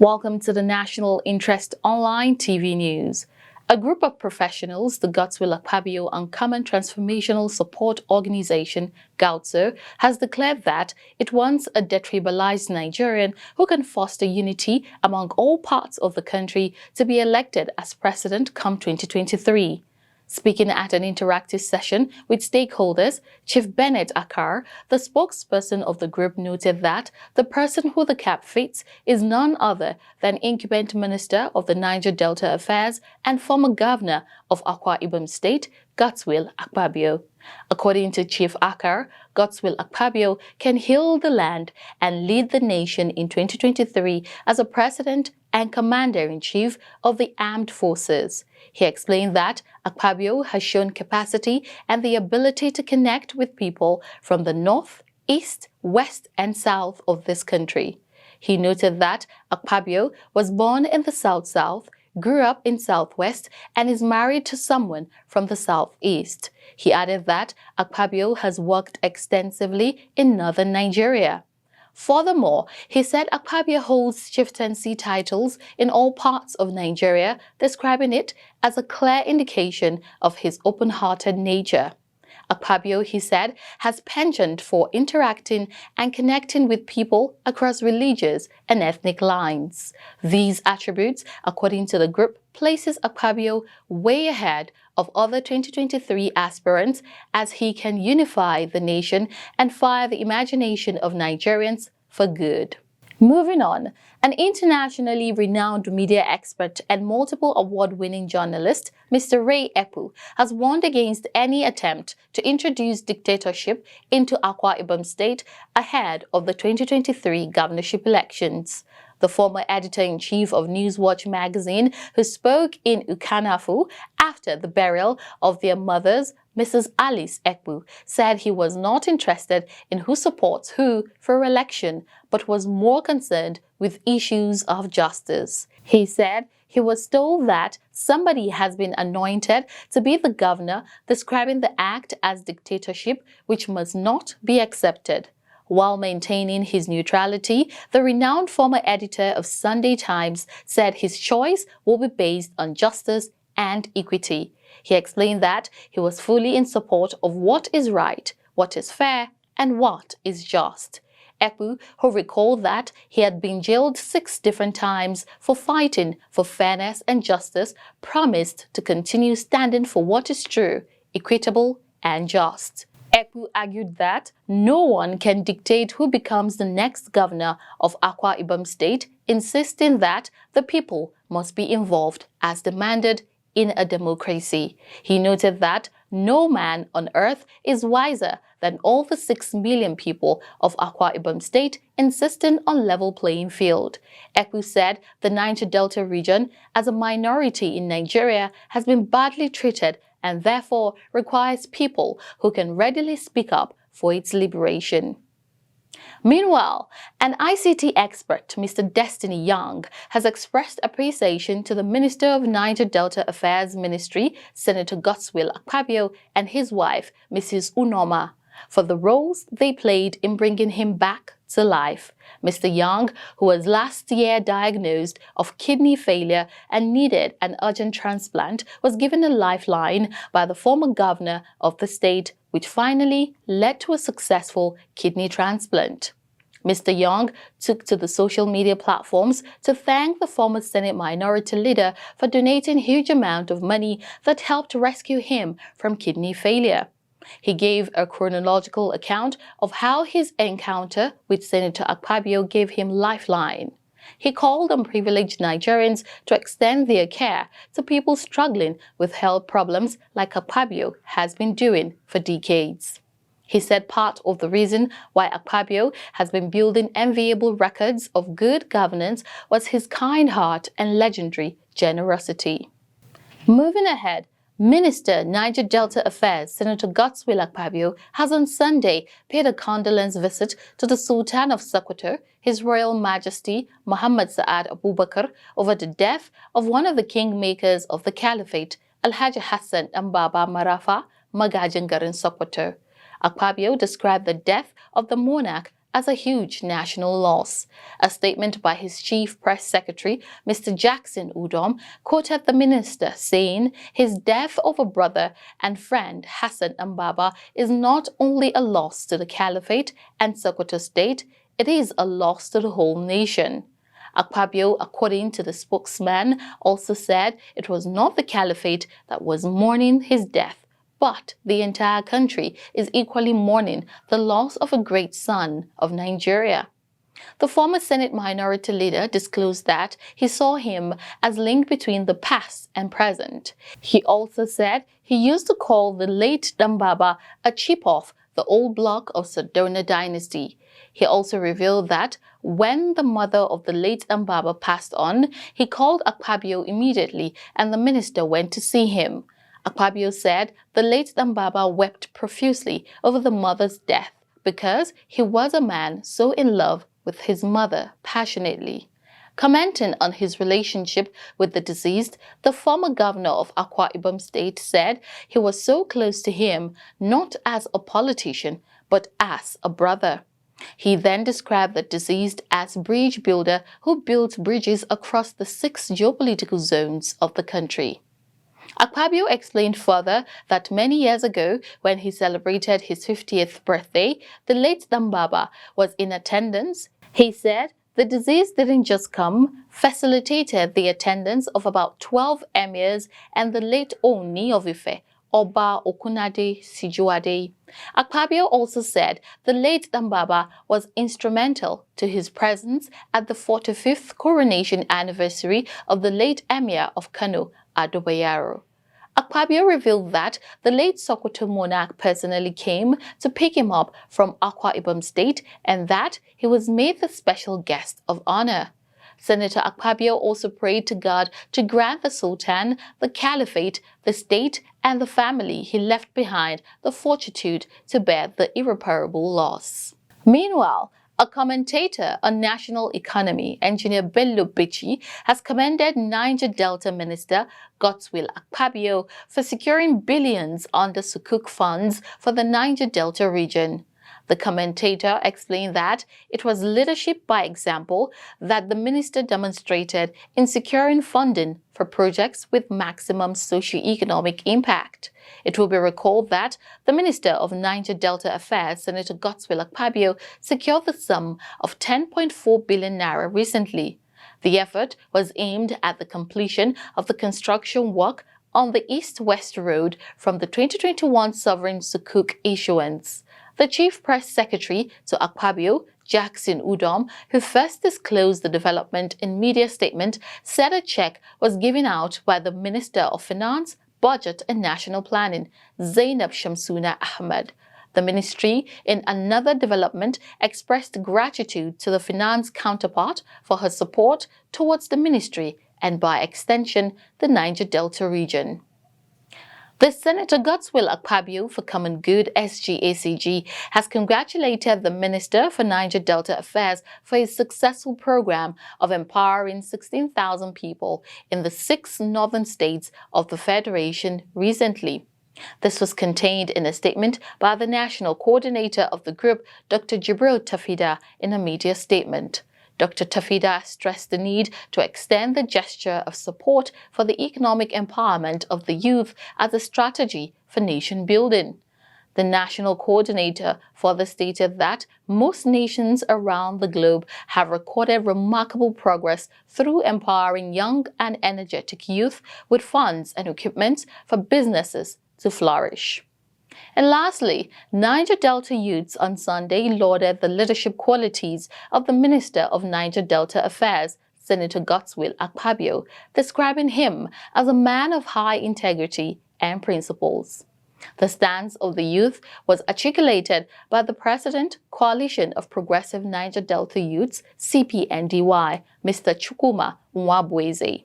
Welcome to the National Interest Online TV News. A group of professionals, the Godswill Akpabio and Common Transformational Support Organization, Godswill, has declared that it wants a detribalized Nigerian who can foster unity among all parts of the country to be elected as president come 2023. Speaking at an interactive session with stakeholders, Chief Bennett Akar, the spokesperson of the group, noted that the person who the cap fits is none other than incumbent Minister of the Niger Delta Affairs and former Governor of Akwa Ibom State, Godswill Akpabio. According to Chief Akar, Godswill Akpabio can heal the land and lead the nation in 2023 as a president and commander-in-chief of the armed forces. He explained that Akpabio has shown capacity and the ability to connect with people from the north, east, west, and south of this country. He noted that Akpabio was born in the South-South, grew up in Southwest, and is married to someone from the Southeast. He added that Akpabio has worked extensively in northern Nigeria. Furthermore, he said Akpabio holds chieftaincy titles in all parts of Nigeria, describing it as a clear indication of his open-hearted nature. Akpabio, he said, has penchant for interacting and connecting with people across religious and ethnic lines. These attributes, according to the group, places Akpabio way ahead of other 2023 aspirants as he can unify the nation and fire the imagination of Nigerians for good. Moving on, an internationally renowned media expert and multiple award-winning journalist, Mr. Ray Ekpu, has warned against any attempt to introduce dictatorship into Akwa Ibom State ahead of the 2023 governorship elections. The former editor-in-chief of Newswatch magazine, who spoke in Ukanafu after the burial of their mothers, Mrs. Alice Ekpu, said he was not interested in who supports who for election, but was more concerned with issues of justice. He said he was told that somebody has been anointed to be the governor, describing the act as dictatorship, which must not be accepted. While maintaining his neutrality, the renowned former editor of Sunday Times said his choice will be based on justice and equity. He explained that he was fully in support of what is right, what is fair, and what is just. Ekpu, who recalled that he had been jailed 6 different times for fighting for fairness and justice, promised to continue standing for what is true, equitable, and just. Ekpu argued that no one can dictate who becomes the next governor of Akwa Ibom State, insisting that the people must be involved as demanded in a democracy. He noted that no man on earth is wiser than all the 6 million people of Akwa Ibom State insisting on level playing field. Ekpu said the Niger Delta region, as a minority in Nigeria, has been badly treated and therefore requires people who can readily speak up for its liberation. Meanwhile, an ICT expert, Mr. Destiny Young, has expressed appreciation to the Minister of Niger Delta Affairs Ministry, Senator Godswill Akpabio, and his wife, Mrs. Unoma, for the roles they played in bringing him back to life. Mr. Young, who was last year diagnosed of kidney failure and needed an urgent transplant, was given a lifeline by the former governor of the state, which finally led to a successful kidney transplant. Mr. Young took to the social media platforms to thank the former Senate Minority Leader for donating a huge amount of money that helped rescue him from kidney failure. He gave a chronological account of how his encounter with Senator Akpabio gave him lifeline. He called on privileged Nigerians to extend their care to people struggling with health problems like Akpabio has been doing for decades. He said part of the reason why Akpabio has been building enviable records of good governance was his kind heart and legendary generosity. Moving ahead, Minister Niger Delta Affairs Senator Godswill Akpabio has on Sunday paid a condolence visit to the Sultan of Sokoto, His Royal Majesty Muhammad Sa'ad Abubakar, over the death of one of the kingmakers of the Caliphate, Alhaji Hassan Mbaba Marafa, Magajin Garin Sokoto. Akpabio described the death of the monarch as a huge national loss. A statement by his chief press secretary, Mr. Jackson Udom, quoted the minister saying his death of a brother and friend Hassan Mbaba is not only a loss to the Caliphate and Sokoto state, it is a loss to the whole nation. Akpabio, according to the spokesman, also said it was not the Caliphate that was mourning his death, but the entire country is equally mourning the loss of a great son of Nigeria. The former Senate Minority Leader disclosed that he saw him as linked between the past and present. He also said he used to call the late Dambaba a chip of the old block of Sardona dynasty. He also revealed that when the mother of the late Mbaba passed on, he called Akpabio immediately and the minister went to see him. Akpabio said the late Mbaba wept profusely over the mother's death because he was a man so in love with his mother passionately. Commenting on his relationship with the deceased, the former governor of Akwa Ibom State said he was so close to him not as a politician but as a brother. He then described the deceased as a bridge builder who built bridges across the 6 geopolitical zones of the country. Akpabio explained further that many years ago, when he celebrated his 50th birthday, the late Dambaba was in attendance. He said the deceased didn't just come, facilitated the attendance of about 12 emirs and the late Oni of Ife, Oba Okunade Sijuade. Akpabio also said the late Dambaba was instrumental to his presence at the 45th coronation anniversary of the late Emir of Kano, Adobayaro. Akpabio revealed that the late Sokoto monarch personally came to pick him up from Akwa Ibom State and that he was made the special guest of honor. Senator Akpabio also prayed to God to grant the Sultan, the Caliphate, the state, and the family he left behind the fortitude to bear the irreparable loss. Meanwhile, a commentator on national economy, Engineer Bello Bichi, has commended Niger Delta Minister Godswill Akpabio for securing billions under Sukuk funds for the Niger Delta region. The commentator explained that it was leadership by example that the minister demonstrated in securing funding for projects with maximum socio-economic impact. It will be recalled that the Minister of Niger Delta Affairs, Senator Godswill Akpabio, secured the sum of 10.4 billion naira recently. The effort was aimed at the completion of the construction work on the East-West Road from the 2021 Sovereign Sukuk issuance. The Chief Press Secretary to Akpabio, Jackson Udom, who first disclosed the development in media statement, said a check was given out by the Minister of Finance, Budget and National Planning, Zainab Shamsuna Ahmed. The ministry, in another development, expressed gratitude to the finance counterpart for her support towards the ministry and, by extension, the Niger Delta region. The Senator Godswill Akpabio for Common Good SGACG has congratulated the Minister for Niger Delta Affairs for his successful program of empowering 16,000 people in the 6 northern states of the Federation recently. This was contained in a statement by the National Coordinator of the group, Dr. Jibril Tafida, in a media statement. Dr. Tafida stressed the need to extend the gesture of support for the economic empowerment of the youth as a strategy for nation building. The national coordinator further stated that most nations around the globe have recorded remarkable progress through empowering young and energetic youth with funds and equipment for businesses to flourish. And lastly, Niger Delta youths on Sunday lauded the leadership qualities of the Minister of Niger Delta Affairs, Senator Godswill Akpabio, describing him as a man of high integrity and principles. The stance of the youth was articulated by the President, Coalition of Progressive Niger Delta Youths, CPNDY, Mr. Chukuma Nwabweze.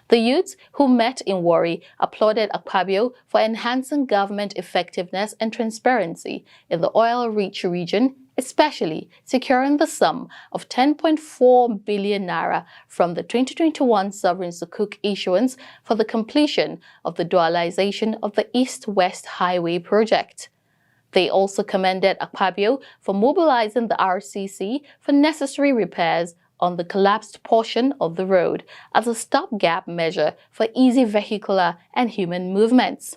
The youths who met in Warri applauded Akpabio for enhancing government effectiveness and transparency in the oil-rich region, especially securing the sum of 10.4 billion naira from the 2021 Sovereign Sukuk issuance for the completion of the dualization of the East-West Highway project. They also commended Akpabio for mobilizing the RCC for necessary repairs on the collapsed portion of the road as a stopgap measure for easy vehicular and human movements.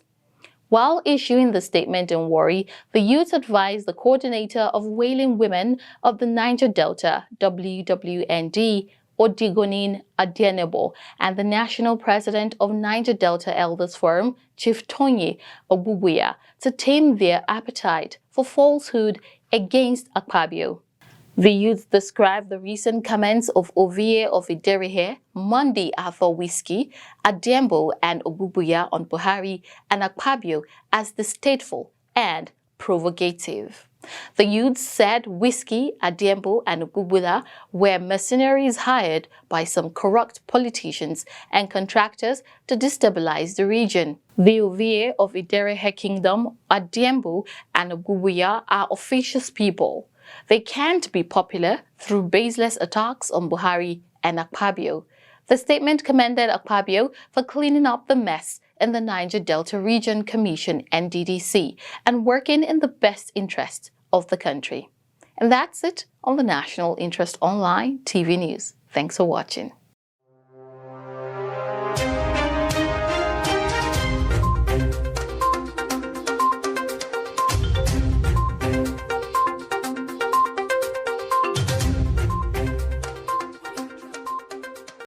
While issuing the statement in Warri, the youth advised the coordinator of Wailing Women of the Niger Delta, WWND, Odigonin Adienebo, and the national president of Niger Delta Elders Forum, Chief Tonye Ogbubuya, to tame their appetite for falsehood against Akpabio. The youth described the recent comments of Ovie of Iderihe, Monday Arthur Whiskey, Adiembo and Ogbubuya on Buhari and Akpabio as distasteful and provocative. The youth said Whiskey, Adiembo and Ogbubuya were mercenaries hired by some corrupt politicians and contractors to destabilize the region. The Ovie of Iderihe Kingdom, Adiembo and Ogbubuya are officious people. They can't be popular through baseless attacks on Buhari and Akpabio. The statement commended Akpabio for cleaning up the mess in the Niger Delta Region Commission (NDDC) and working in the best interest of the country. And that's it on the National Interest Online TV News. Thanks for watching.